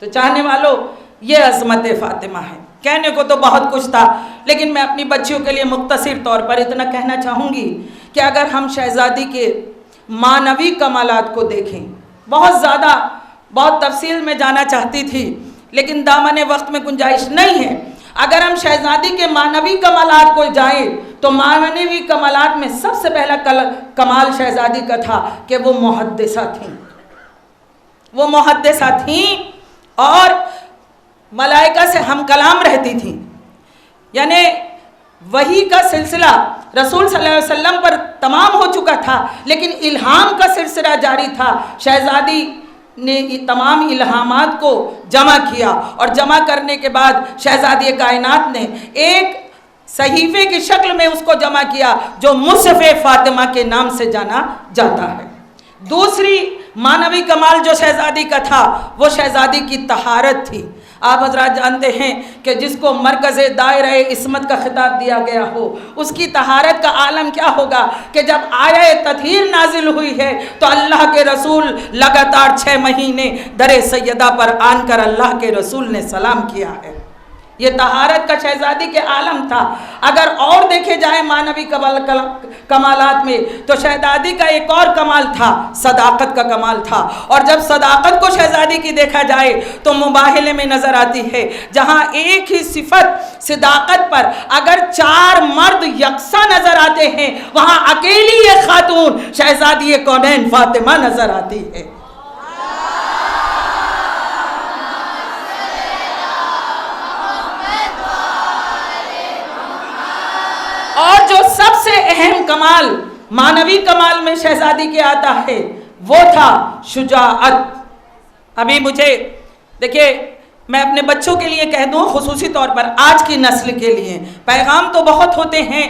تو چاہنے والوں یہ عظمت فاطمہ ہے۔ کہنے کو تو بہت کچھ تھا لیکن میں اپنی بچیوں کے لیے مختصر طور پر اتنا کہنا چاہوں گی کہ اگر ہم شہزادی کے معنوی کمالات کو دیکھیں، بہت زیادہ بہت تفصیل میں جانا چاہتی تھی لیکن دامن وقت میں گنجائش نہیں ہے۔ اگر ہم شہزادی کے معنوی کمالات کو جائیں تو معنوی کمالات میں سب سے پہلا کمال شہزادی کا تھا کہ وہ محدثہ تھیں، وہ محدثہ تھیں اور ملائکہ سے ہم کلام رہتی تھیں، یعنی وحی کا سلسلہ رسول صلی اللہ علیہ وسلم پر تمام ہو چکا تھا لیکن الہام کا سلسلہ جاری تھا۔ شہزادی نے تمام الہامات کو جمع کیا اور جمع کرنے کے بعد شہزادی کائنات نے ایک صحیفے کی شکل میں اس کو جمع کیا جو مصحف فاطمہ کے نام سے جانا جاتا ہے۔ دوسری معنوی کمال جو شہزادی کا تھا وہ شہزادی کی طہارت تھی۔ آپ حضرات جانتے ہیں کہ جس کو مرکز دائرہ عصمت کا خطاب دیا گیا ہو اس کی طہارت کا عالم کیا ہوگا کہ جب آیہ تطہیر نازل ہوئی ہے تو اللہ کے رسول لگاتار 6 مہینے در سیدہ پر آن کر اللہ کے رسول نے سلام کیا ہے۔ یہ طہارت کا شہزادی کے عالم تھا۔ اگر اور دیکھے جائے معنوی کمالات میں تو شہزادی کا ایک اور کمال تھا، صداقت کا کمال تھا، اور جب صداقت کو شہزادی کی دیکھا جائے تو مباہلے میں نظر آتی ہے جہاں ایک ہی صفت صداقت پر اگر 4 مرد یکساں نظر آتے ہیں وہاں اکیلی ایک خاتون شہزادی کونین فاطمہ نظر آتی ہے۔ اور جو سب سے اہم کمال معنوی کمال میں شہزادی کے آتا ہے وہ تھا شجاعت۔ ابھی مجھے دیکھیں میں اپنے بچوں کے لیے کہہ دوں، خصوصی طور پر آج کی نسل کے لیے پیغام تو بہت ہوتے ہیں،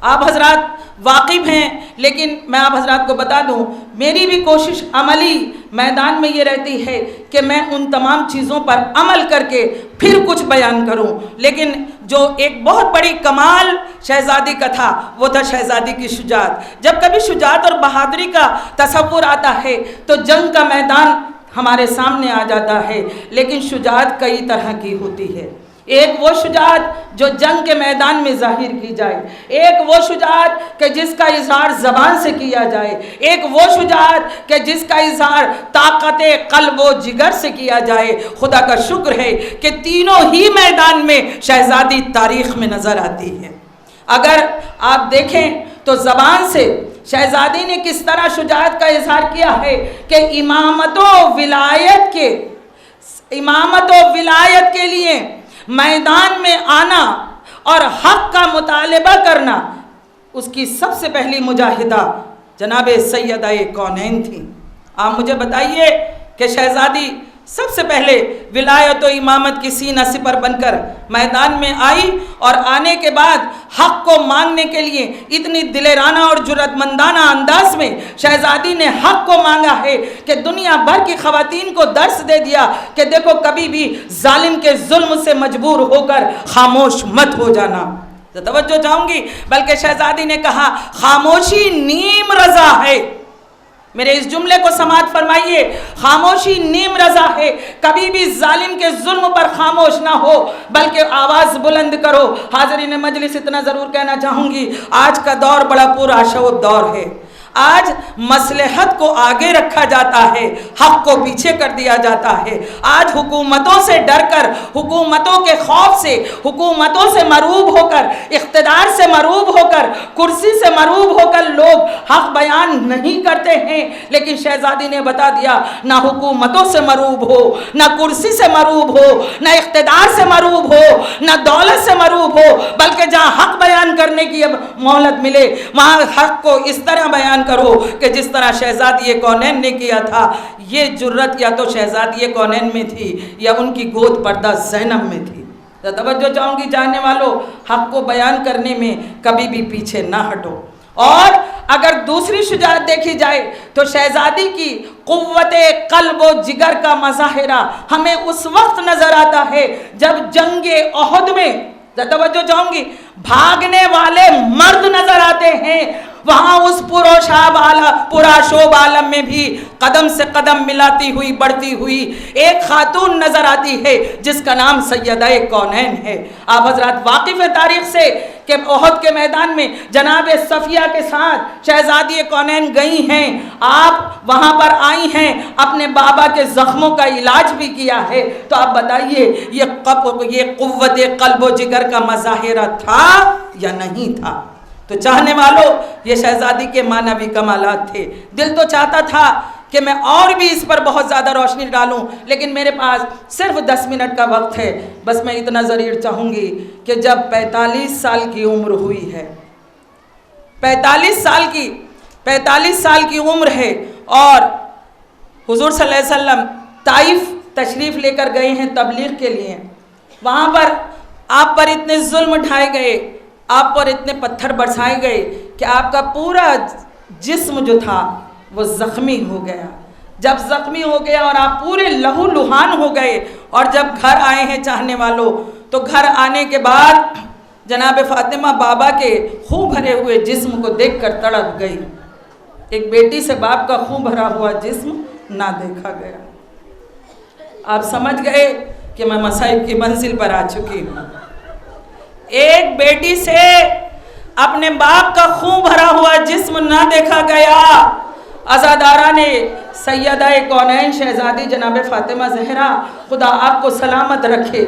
آپ حضرات واقف ہیں، لیکن میں آپ حضرات کو بتا دوں میری بھی کوشش عملی میدان میں یہ رہتی ہے کہ میں ان تمام چیزوں پر عمل کر کے پھر کچھ بیان کروں۔ لیکن جو ایک بہت بڑی کمال شہزادی کا تھا وہ تھا شہزادی کی شجاعت۔ جب کبھی شجاعت اور بہادری کا تصور آتا ہے تو جنگ کا میدان ہمارے سامنے آ جاتا ہے، لیکن شجاعت کئی طرح کی ہوتی ہے۔ ایک وہ شجاعت جو جنگ کے میدان میں ظاہر کی جائے، ایک وہ شجاعت کہ جس کا اظہار زبان سے کیا جائے، ایک وہ شجاعت کہ جس کا اظہار طاقت قلب و جگر سے کیا جائے۔ خدا کا شکر ہے کہ تینوں ہی میدان میں شہزادی تاریخ میں نظر آتی ہے۔ اگر آپ دیکھیں تو زبان سے شہزادی نے کس طرح شجاعت کا اظہار کیا ہے کہ امامت و ولایت کے لیے میدان میں آنا اور حق کا مطالبہ کرنا، اس کی سب سے پہلی مجاہدہ جناب سیدہ کونین تھیں۔ آپ مجھے بتائیے کہ شہزادی سب سے پہلے ولایت و امامت کی سینہ سپر بن کر میدان میں آئی اور آنے کے بعد حق کو مانگنے کے لیے اتنی دلیرانہ اور جرأت مندانہ انداز میں شہزادی نے حق کو مانگا ہے کہ دنیا بھر کی خواتین کو درس دے دیا کہ دیکھو کبھی بھی ظالم کے ظلم سے مجبور ہو کر خاموش مت ہو جانا۔ تو توجہ چاہوں گی، بلکہ شہزادی نے کہا خاموشی نیم رضا ہے، میرے اس جملے کو سماعت فرمائیے، خاموشی نیم رضا ہے، کبھی بھی ظالم کے ظلم پر خاموش نہ ہو بلکہ آواز بلند کرو۔ حاضرین مجلس، اتنا ضرور کہنا چاہوں گی، آج کا دور بڑا پرآشوب دور ہے۔ آج مصلحت کو آگے رکھا جاتا ہے، حق کو پیچھے کر دیا جاتا ہے۔ آج حکومتوں سے ڈر کر، حکومتوں کے خوف سے، حکومتوں سے مرعوب ہو کر، اقتدار سے مرعوب ہو کر، کرسی سے مرعوب ہو کر لوگ حق بیان نہیں کرتے ہیں۔ لیکن شہزادی نے بتا دیا، نہ حکومتوں سے مرعوب ہو، نہ کرسی سے مرعوب ہو، نہ اقتدار سے مرعوب ہو، نہ دولت سے مرعوب ہو، بلکہ جہاں حق بیان کرنے کی اب مہلت ملے وہاں حق کو اس طرح بیان کرو کہ جس طرح شہزادی کونین نے کیا تھا۔ یہ جرت یا تو شہزادی کونین میں تھی یا ان کی گود پردہ زینب میں تھی۔ توجہ چاہوں گی جاننے والوں، حق کو بیان کرنے میں کبھی بھی پیچھے نہ ہٹو۔ اور اگر دوسری شجاعت دیکھی جائے تو شہزادی کی قوت قلب و جگر کا مظاہرہ ہمیں اس وقت نظر آتا ہے جب جنگ احد میں، توجہ چاہوں گی، بھاگنے والے مرد نظر آتے ہیں، وہاں اس پرآشوب عالم میں بھی قدم سے قدم ملاتی ہوئی بڑھتی ہوئی ایک خاتون نظر آتی ہے جس کا نام سیدہ کونین ہے۔ آپ حضرات واقف ہیں تاریخ سے کہ احد کے میدان میں جناب صفیہ کے ساتھ شہزادی کونین گئی ہیں، آپ وہاں پر آئی ہیں، اپنے بابا کے زخموں کا علاج بھی کیا ہے۔ تو آپ بتائیے یہ قوت قلب و جگر کا مظاہرہ تھا یا نہیں تھا؟ تو چاہنے والوں، یہ شہزادی کے معنوی کمالات تھے۔ دل تو چاہتا تھا کہ میں اور بھی اس پر بہت زیادہ روشنی ڈالوں، لیکن میرے پاس صرف 10 منٹ کا وقت ہے۔ بس میں اتنا ضرور چاہوں گی کہ جب 45 سال کی عمر ہوئی ہے، 45 سال کی عمر ہے، اور حضور صلی اللہ علیہ وسلم طائف تشریف لے کر گئے ہیں تبلیغ کے لیے، وہاں پر آپ پر اتنے ظلم ڈھائے گئے، آپ پر اتنے پتھر برسائے گئے کہ آپ کا پورا جسم جو تھا وہ زخمی ہو گیا۔ جب زخمی ہو گیا اور آپ پورے لہو لہان ہو گئے، اور جب گھر آئے ہیں چاہنے والوں، تو گھر آنے کے بعد جناب فاطمہ بابا کے خون بھرے ہوئے جسم کو دیکھ کر تڑپ گئی۔ ایک بیٹی سے باپ کا خون بھرا ہوا جسم نہ دیکھا گیا۔ آپ سمجھ گئے کہ میں مصائب کی منزل پر آ چکی ہوں۔ ایک بیٹی سے اپنے باپ کا خون بھرا ہوا جسم نہ دیکھا گیا۔ عزادارہ نے سیدہ کونین شہزادی جناب فاطمہ زہرا، خدا آپ کو سلامت رکھے،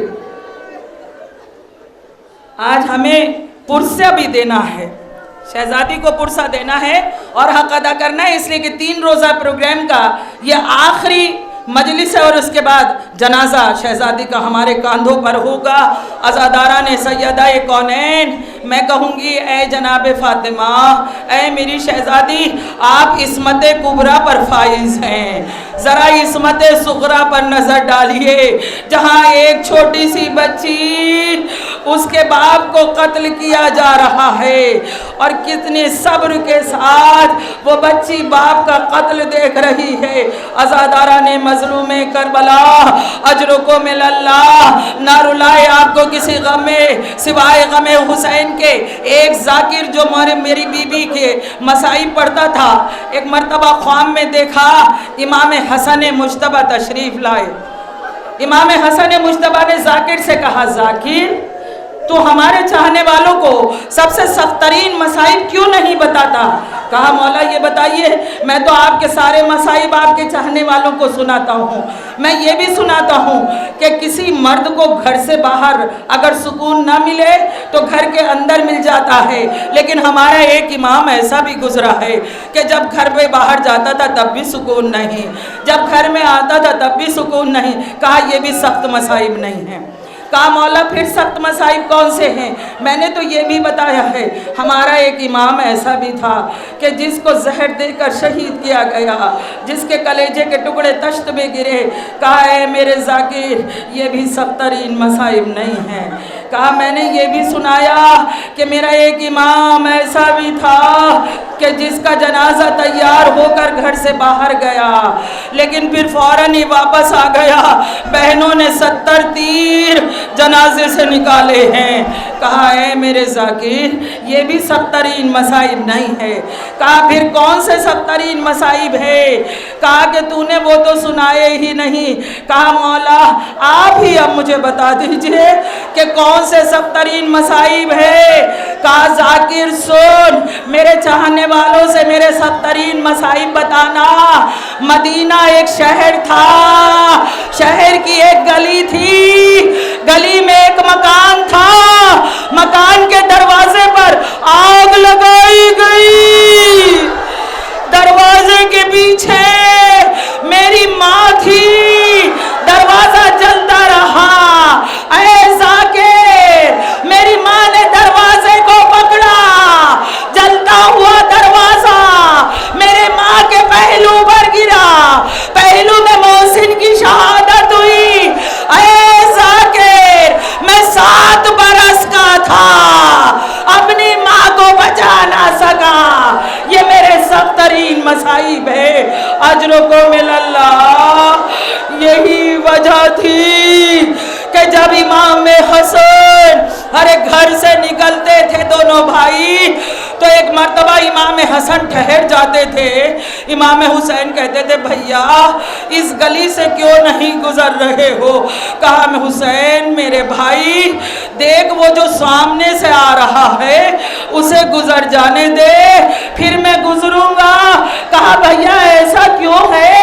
آج ہمیں پرسہ بھی دینا ہے، شہزادی کو پرسہ دینا ہے اور حق ادا کرنا ہے، اس لیے کہ 3 روزہ پروگرام کا یہ آخری مجلس ہے، اور اس کے بعد جنازہ شہزادی کا ہمارے کاندھوں پر ہوگا۔ عزادارہ نے سیدہ کونین، میں کہوں گی اے جناب فاطمہ، اے میری شہزادی، آپ عصمت کبریٰ پر فائز ہیں، ذرا عصمت صغریٰ پر نظر ڈالیے، جہاں ایک چھوٹی سی بچی اس کے باپ کو قتل کیا جا رہا ہے، اور کتنے صبر کے ساتھ وہ بچی باپ کا قتل دیکھ رہی ہے۔ عزادارہ نے مظلوم کربلا اجرکم اللہ، نہ رلائے آپ کو کسی غم میں سوائے غم حسین کے۔ ایک ذاکر جو میری بی بی کے مصائب پڑھتا تھا، ایک مرتبہ خواب میں دیکھا امام حسن مجتبیٰ تشریف لائے۔ امام حسن مجتبیٰ نے ذاکر سے کہا، ذاکر تو ہمارے چاہنے والوں کو سب سے سخت ترین مصائب کیوں نہیں بتاتا؟ کہا مولا یہ بتائیے، میں تو آپ کے سارے مصائب آپ کے چاہنے والوں کو سناتا ہوں، میں یہ بھی سناتا ہوں کہ کسی مرد کو گھر سے باہر اگر سکون نہ ملے تو گھر کے اندر مل جاتا ہے، لیکن ہمارا ایک امام ایسا بھی گزرا ہے کہ جب گھر پہ باہر جاتا تھا تب بھی سکون نہیں، جب گھر میں آتا تھا تب بھی سکون نہیں۔ کہا یہ بھی سخت مصائب نہیں ہیں۔ کہا مولا پھر سخت مصائب کون سے ہیں؟ میں نے تو یہ بھی بتایا ہے، ہمارا ایک امام ایسا بھی تھا کہ جس کو زہر دے کر شہید کیا گیا، جس کے کلیجے کے ٹکڑے تشت میں گرے۔ کہا اے میرے ذاکر یہ بھی سخت ترین مصائب نہیں ہیں۔ کہا میں نے یہ بھی سنایا کہ میرا ایک امام ایسا بھی تھا کہ جس کا جنازہ تیار ہو کر گھر سے باہر گیا، لیکن پھر فوراً ہی واپس آ گیا، بہنوں نے 70 تیر جنازے سے نکالے ہیں۔ کہا اے میرے ذاکر یہ بھی 70 مصائب نہیں ہے. کہا پھر کون سے 70 مصائب ہے؟ کہا کہ تو نے وہ تو سنائے ہی نہیں. کہا مولا آپ ہی اب مجھے بتا دیجئے کہ کون سے 70 مصائب ہے. کہا ذاکر سن، میرے چاہنے والوں سے میرے 70 مصائب بتانا. مدینہ ایک شہر تھا، شہر کی ایک گلی تھی، گلی میں ایک مکان تھا، مکان کے دروازے پر آگ لگائی گئی. دروازے کے پیچھے میری ماں تھی، دروازہ جلتا رہا. اے ذاکر میری ماں نے دروازے کو پکڑا، جلتا ہوا دروازہ میرے ماں کے پہلو پر گرا، پہلو میں محسن کی شہادت ہوئی. اے ذاکر میں 7 برس کا تھا، اپنی ماں کو بچا نہ سکا. یہ میرے 70 مصائب ہے. اجرکم اللہ. یہی وجہ تھی کہ جب امام حسن ہر گھر سے نکلتے تھے دونوں بھائی تو ایک مرتبہ امام حسن ٹھہر جاتے تھے. امام حسین کہتے تھے بھیا اس گلی سے کیوں نہیں گزر رہے ہو؟ کہا میں حسین میرے بھائی دیکھ وہ جو سامنے سے آ رہا ہے اسے گزر جانے دے پھر میں گزروں گا. کہا بھیا ایسا کیوں ہے؟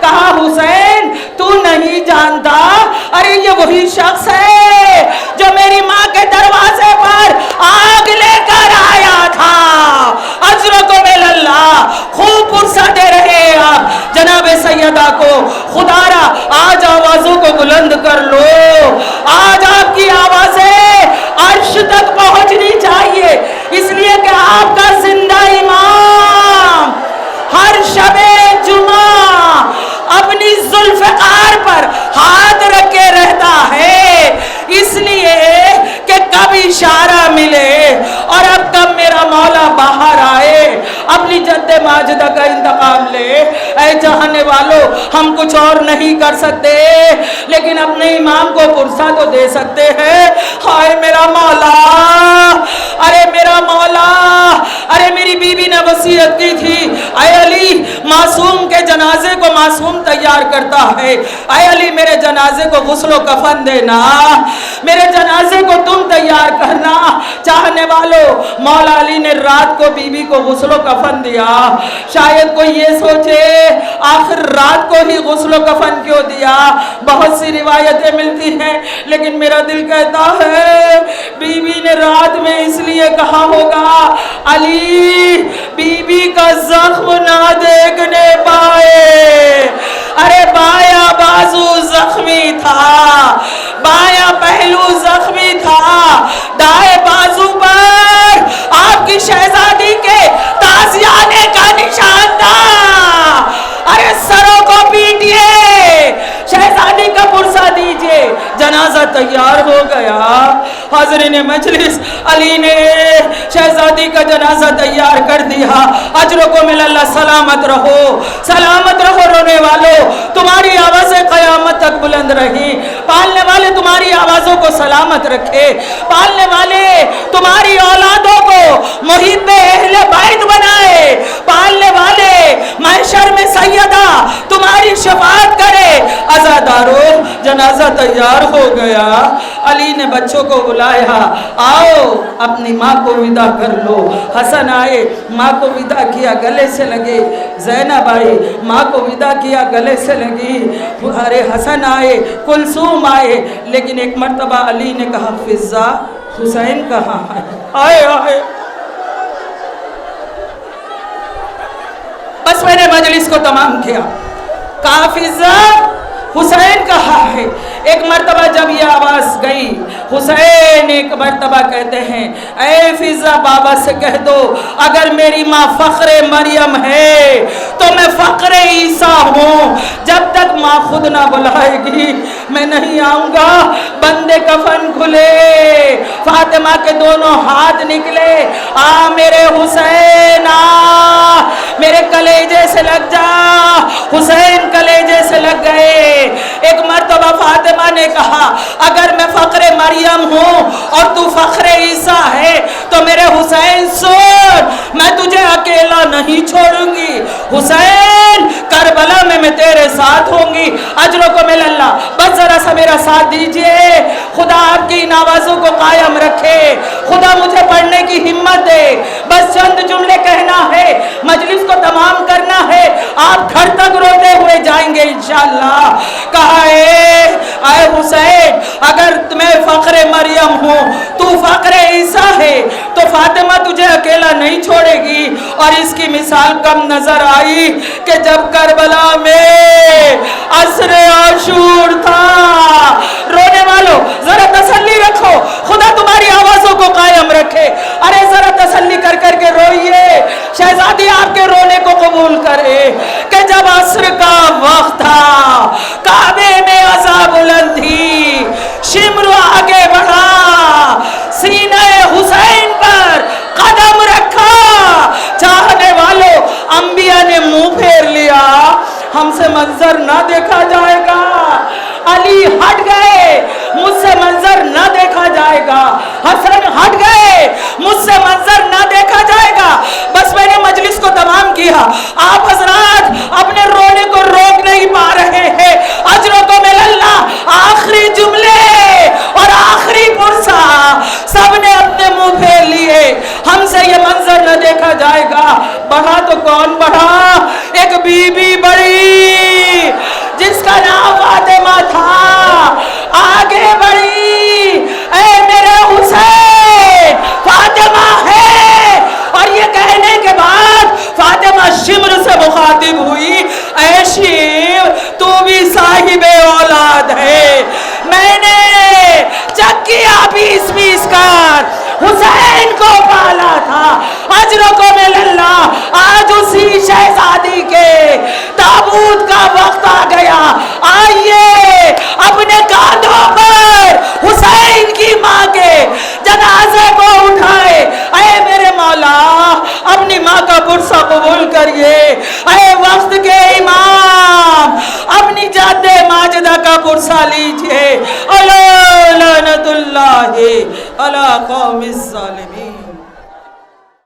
کہا حسین تو نہیں جانتا، ارے یہ وہی شخص ہے جو میری ماں کے دروازے پر آگ لے کر آیا تھا. اجرکم اللہ. خوب پرسہ دے رہے آپ جناب سیدہ کو. خدا را آج آوازوں کو بلند کر لو، آج آپ کی آوازیں عرش تک پہنچنی چاہیے، اس لیے کہ آپ کا زندہ امام ہر شب جمعہ اپنی ذوالفقار پر ہاتھ رکھے رہتا ہے، اس لیے کہ کب اشارہ ملے اور اب کب میرا مولا باہر آئے اپنی جد ماجدہ کا انتقام لے. اے چاہنے والوں ہم کچھ اور نہیں کر سکتے لیکن اپنے امام کو پرسہ تو دے سکتے ہیں. ہائے میرا مولا، ارے میرا مولا، ارے میری بیوی نے وصیت کی تھی اے علی معصوم کے جنازے کو معصوم تیار کرتا ہے. اے علی میرے جنازے کو غسل و کفن دینا، میرے جنازے کو تم تیار کرنا. چاہنے والوں مولا علی نے رات کو بیوی کو غسل و کفن دیا. شاید کوئی یہ سوچے آخر رات کو ہی غسل و کفن کیوں دیا؟ بہت سی روایتیں ملتی ہیں لیکن میرا دل کہتا ہے بیوی نے رات میں اس لیے کہا ہوگا علی بیوی کا زخم نہ دیکھنے پائے. ارے بایا بازو زخمی تھا، بایا پہلو زخمی تھا، دائیں بازو پر آپ کی شہزادی کے تازیانے کا نشان تھا. ارے سروں کو پیٹیے، شہزادی کا پرسہ دیجئے. جنازہ تیار ہو گیا. حاضرین مجلس علی نے شہزادی کا جنازہ تیار کر دیا. اجرکم اللہ. سلامت رہو، سلامت رہو رونے والوں، تمہاری آوازیں قیامت تک بلند رہی. پالنے والے تمہاری آوازوں کو سلامت رکھے، پالنے والے تمہاری اولادوں کو محب اہل بیت بنائے، پالنے والے محشر میں سیدہ تمہاری شفاعت کرے. عزادارو جنازہ تیار ہو گیا. علی نے بچوں کو بلایا، آؤ اپنی ماں کو ودا کر لو. حسن آئے، ماں کو ودا کیا، گلے سے لگے. زینب آئی، ماں کو ودا کیا، گلے سے لگی. ارے حسن آئے، کلثوم آئے. لیکن ایک مرتبہ علی نے کہا فضہ حسین کہاں ہے؟ آئے آئے. بس میں نے مجلس کو تمام کیا. کہا فضہ حسین کہاں ہے؟ ایک مرتبہ جب یہ آواز گئی حسین ایک مرتبہ کہتے ہیں اے فضہ بابا سے کہہ دو اگر میری ماں فخر مریم ہے تو میں فخر عیسیٰ ہوں. جب تک ماں خود نہ بلائے گی میں نہیں آؤں گا. بندے کفن کھلے فاطمہ کے دونوں ہاتھ نکلے، آ میرے حسین آ، میرے کلیجے سے لگ جا۔ حسین کلیجے سے لگ گئے۔ ایک مرتبہ فاطمہ نے کہا اگر میں فخر مریم ہوں اور تو فخر عیسیٰ ہے تو میرے حسین سن، میں تجھے اکیلا نہیں چھوڑوں گی، حسین کربلا میں تیرے ساتھ ہوں گی، اجرکم اللہ۔ بس ذرا سا میرا ساتھ دیجئے، خدا آپ کی ان آوازوں کو قائم رکھے، خدا مجھے پڑھنے کی ہمت دے، بس چند جملے کہنا ہے، مجلس کو تمام کرنا ہے، آپ گھر تک روتے ہوئے جائیں گے انشاءاللہ۔ کہا اے حسین اگر میں فخر مریم ہوں تو فخر عیسیٰ ہے تو فاطمہ تجھے اکیلا نہیں چھوڑے گی۔ اور اس کی مثال کم نظر آئی کہ جب کربلا میں عصر عاشور تھا، رونے والوں ذرا تسلی رکھو، خدا تمہاری آوازوں کو قائم رکھے، ارے ذرا تسلی کر کر کے روئیے، شہزادی آپ کے رونے کو قبول کرے کہ جب عصر کا وقت تھا، کعبے میں عذاب بلند تھی، شمر آگے بڑھا، سینہ حسین پر قدم رکھا، چاہنے والوں انبیاء نے منہ پھیر لیا، ہم سے منظر نہ دیکھا جائے گا، علی ہٹ گئے، مجھ سے منظر نہ دیکھا جائے گا، حسن ہٹ گئے، مجھ سے منظر نہ دیکھا جائے گا۔ بس میں نے مجلس کو تمام کیا، آپ حضرات اپنے رونے کو روک نہیں پا رہے ہیں، اجرکم اللہ، آخری جملے اور آخری پرسہ سب نے اپنے منہ پھیر لیے، ہم سے یہ منظر نہ دیکھا جائے گا۔ بڑھا تو کون بڑھا؟ ایک بی بی بڑی جس کا نام فاطمہ تھا، آگے بڑھی، اے میرے حسین فاطمہ ہے، اور یہ کہنے کے بعد فاطمہ شمر سے مخاطب ہوئی، اے شمر تو بھی صاحب اولاد ہے، میں نے چکیا پیس پیس کر حسین کو پالا تھا، اجرکم اللہ، آج اسی شہزادی کے تابوت کا وقت آ گیا، آئیے اپنے کاندھوں پر حسین کی ماں کے جنازے کو اٹھائے، اے میرے مولا اپنی ماں کا پرسہ قبول کریے، اے وقت کے امام اپنی جد ماجدہ کا پرسہ لیجئے، الا لعنت اللہ علی قوم الظالمین۔